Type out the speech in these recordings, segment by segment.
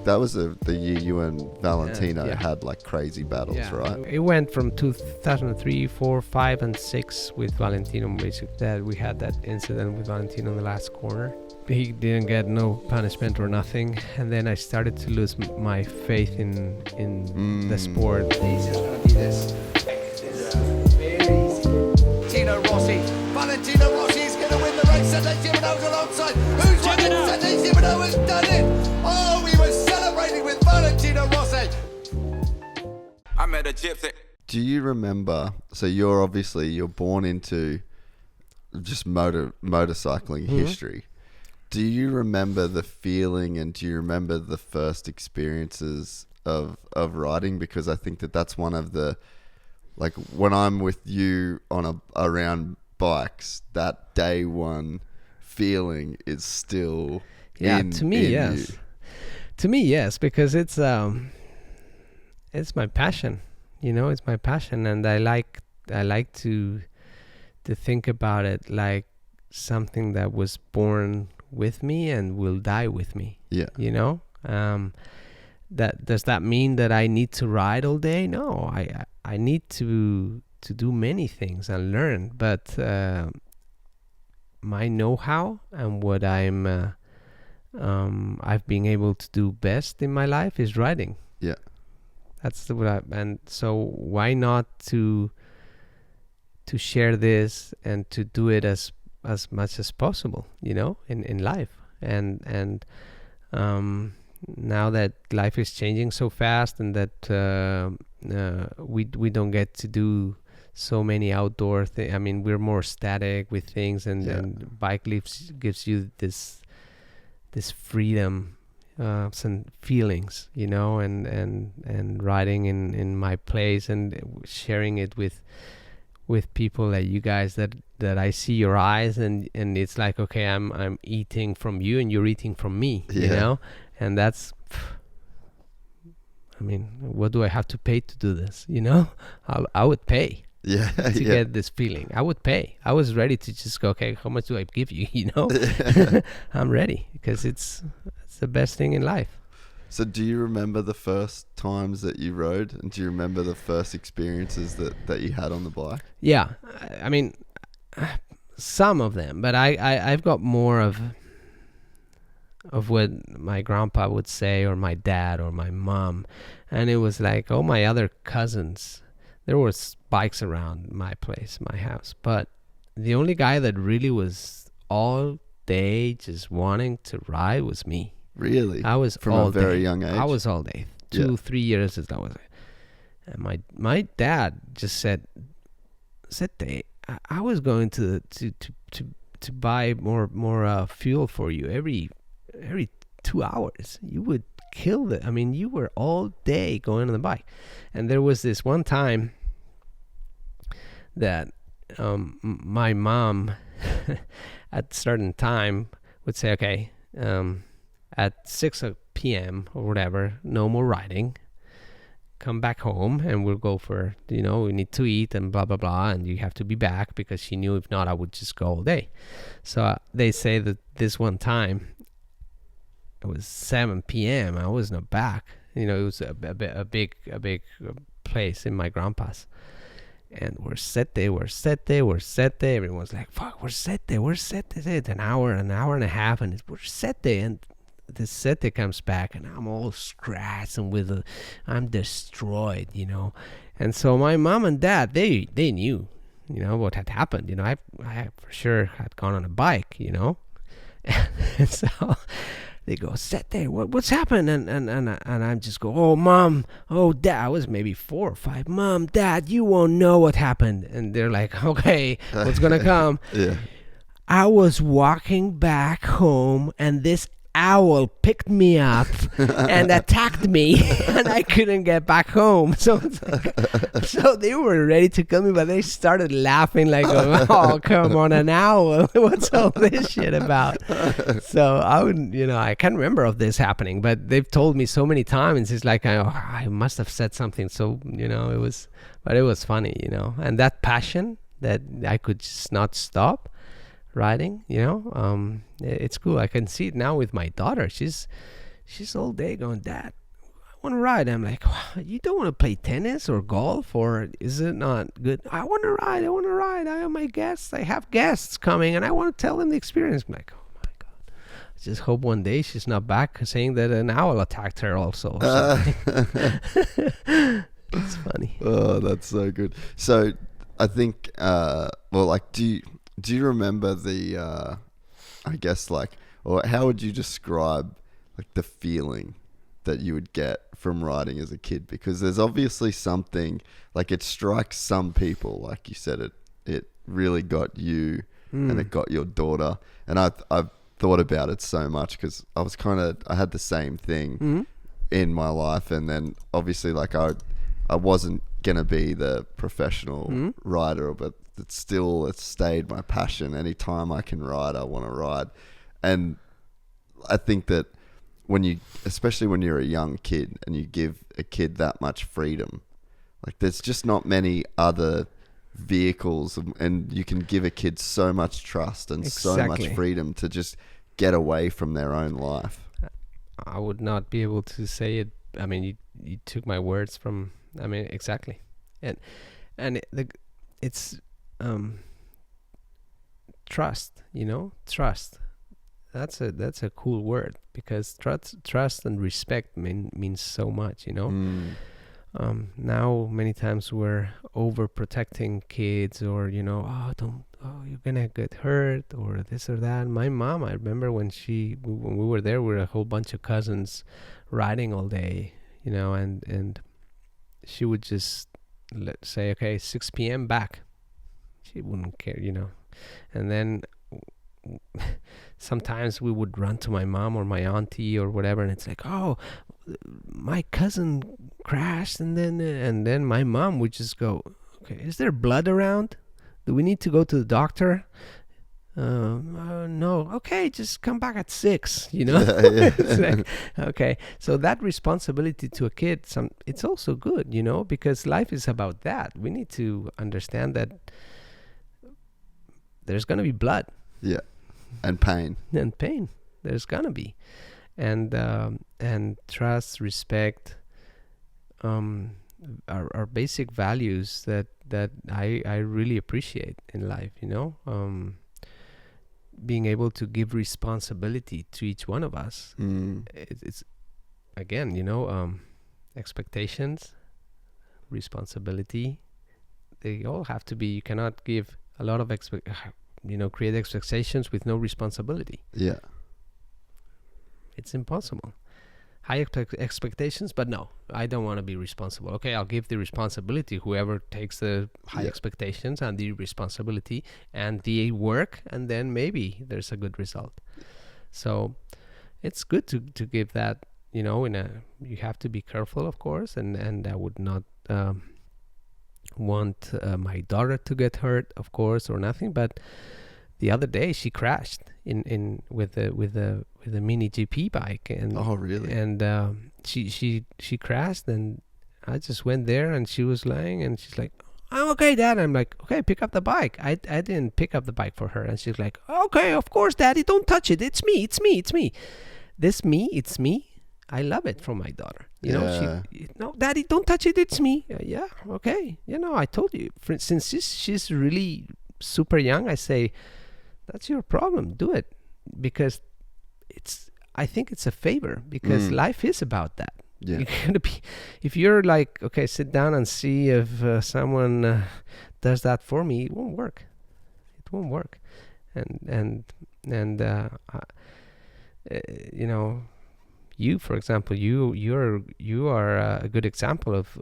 that was the year you and Valentino had like crazy battles, right? It went from 2003, 4, 5, and 6 with Valentino. Basically, that we had that incident with Valentino in the last corner. He didn't get no punishment or nothing, and then I started to lose my faith in the sport. It's just gonna be this. Very easy. Valentino Rossi. Valentino Rossi is going to win the race. And Gimeno's alongside. Who's winning? And Gimeno has done it. Oh, we were celebrating with Valentino Rossi. I met a gypsy. Do you remember? So you're born into just motorcycling history. Do you remember the feeling, and do you remember the first experiences of riding? Because I think that's one of the, like, when I'm with you on around bikes, that day one feeling is still to me, yes. You. To me, yes, because it's my passion. It's my passion, and I like to think about it like something that was born with me and will die with me. That does that mean that I need to ride all day? No, I need to do many things and learn, but my know-how and what I've been able to do best in my life is riding. That's and so why not to share this and to do it as much as possible, in life. And now that life is changing so fast, and that we don't get to do so many outdoor things. I mean, we're more static with things, and bike gives you this freedom, some feelings, and riding in my place and sharing it with people like you guys, that I see your eyes, and it's like, okay, I'm eating from you and you're eating from me, and that's, I mean, what do I have to pay to do this? I would pay to get this feeling. I would pay. I was ready to just go, okay, how much do I give you? I'm ready, because it's the best thing in life. So do you remember the first times that you rode, and do you remember the first experiences that you had on the bike? Yeah, I mean, some of them, but I've got more of what my grandpa would say, or my dad, or my mom, and it was like, all my other cousins, there was bikes around my place, my house, but the only guy that really was all day just wanting to ride was me. Really? I was from all a very day. young age. I was all day, 2-3 years as that was it. And my dad just said, I was going to buy more fuel for you every 2 hours. You would kill it. I mean, you were all day going on the bike. And there was this one time that my mom at a certain time would say, okay, at 6 p.m. or whatever, no more riding. Come back home and we'll go for, we need to eat and blah, blah, blah. And you have to be back, because she knew if not, I would just go all day. So they say that this one time, it was 7 p.m. I was not back. It was a big place in my grandpa's. And we're set there. Everyone's like, fuck, we're set there. An hour and a half, and we're set there. And the sete comes back, and I'm all scratched and I'm destroyed, And so my mom and dad, they knew, what had happened. I for sure had gone on a bike, And so they go, Sete, what's happened? And I'm just go, oh, Mom, oh, Dad. I was maybe 4 or 5. Mom, Dad, you won't know what happened. And they're like, okay, what's going to come? I was walking back home, and this owl picked me up and attacked me, and I couldn't get back home. So they were ready to kill me, but they started laughing like, oh, come on, an owl. What's all this shit about? So I can't remember of this happening, but they've told me so many times. It's like, I must have said something. So, it was funny, and that passion that I could just not stop riding, it's cool. I can see it now with my daughter. She's she's all day going, Dad, I want to ride. I'm like, you don't want to play tennis or golf, or is it not good? I want to ride. I have my guests. I have guests coming, and I want to tell them the experience. I'm like, oh my God. I just hope one day she's not back saying that an owl attacked her also. Or something. It's funny. Oh, that's so good. So I think, do you remember the, I guess or how would you describe like the feeling that you would get from riding as a kid? Because there's obviously something, like it strikes some people, like you said, it really got you and it got your daughter. And I've thought about it so much because I had the same thing in my life. And then obviously like I wasn't going to be the professional rider, but it's stayed my passion. Anytime I can ride, I want to ride. And I think that especially when you're a young kid and you give a kid that much freedom, like there's just not many other vehicles, and you can give a kid so much trust and so much freedom to just get away from their own life. I would not be able to say it. I mean, you took my words from, I mean, exactly. And it's trust, trust. That's a cool word, because trust and respect means so much, Now many times we're overprotecting kids, or you're gonna get hurt, or this or that. My mom, I remember when we were there, we were a whole bunch of cousins riding all day, and she would just say, okay, 6 p.m. back. She wouldn't care, and then sometimes we would run to my mom or my auntie or whatever, and it's like, oh, my cousin crashed, and then my mom would just go, okay, is there blood around? Do we need to go to the doctor? No. Okay, just come back at 6. It's like, okay, so that responsibility to a kid, it's also good, because life is about that. We need to understand that there's gonna be blood. Yeah. And pain. There's gonna be, and trust, respect, are basic values that I really appreciate in life. Being able to give responsibility to each one of us. It's again, expectations, responsibility. They all have to be. You cannot give a lot of create expectations with no responsibility. Yeah. It's impossible. High expectations, but no, I don't want to be responsible. Okay, I'll give the responsibility, whoever takes the high expectations and the responsibility and the work, and then maybe there's a good result. So it's good to give that, you have to be careful, of course, and I would not want my daughter to get hurt, of course, or nothing. But the other day she crashed with a mini GP bike, and oh really? And she crashed, and I just went there, and she was lying, and she's like, "I'm okay, Dad." I'm like, "Okay, pick up the bike." I didn't pick up the bike for her, and she's like, "Okay, of course, Daddy, don't touch it. It's me. It's me. I love it from my daughter. No, Daddy, don't touch it. It's me. Yeah, okay. I told you. Since she's really super young, I say, that's your problem. Do it, because I think it's a favor, because life is about that. Yeah. You're gonna be, if you're like, okay, sit down and see if someone does that for me. It won't work. And you, for example, you are a good example of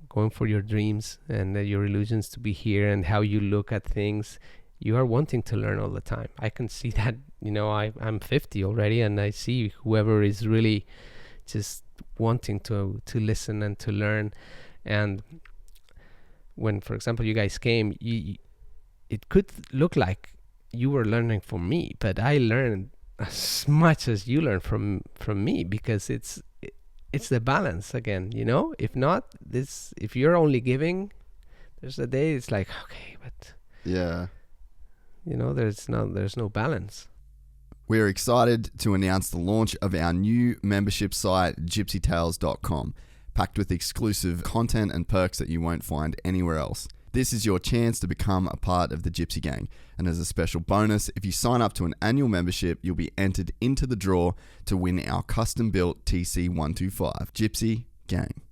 going for your dreams and your illusions to be here, and how you look at things. You are wanting to learn all the time. I can see that. I'm 50 already, and I see whoever is really just wanting to listen and to learn. And when, for example, you guys came, it could look like you were learning from me, but I learned as much as you learn from me, because it's the balance again. If not this, if you're only giving, there's a day it's like, okay, but yeah, there's no balance. We're excited to announce the launch of our new membership site, gypsytales.com, packed with exclusive content and perks that you won't find anywhere else. This is your chance to become a part of the Gypsy Gang. And as a special bonus, if you sign up to an annual membership, you'll be entered into the draw to win our custom-built TC125. Gypsy Gang.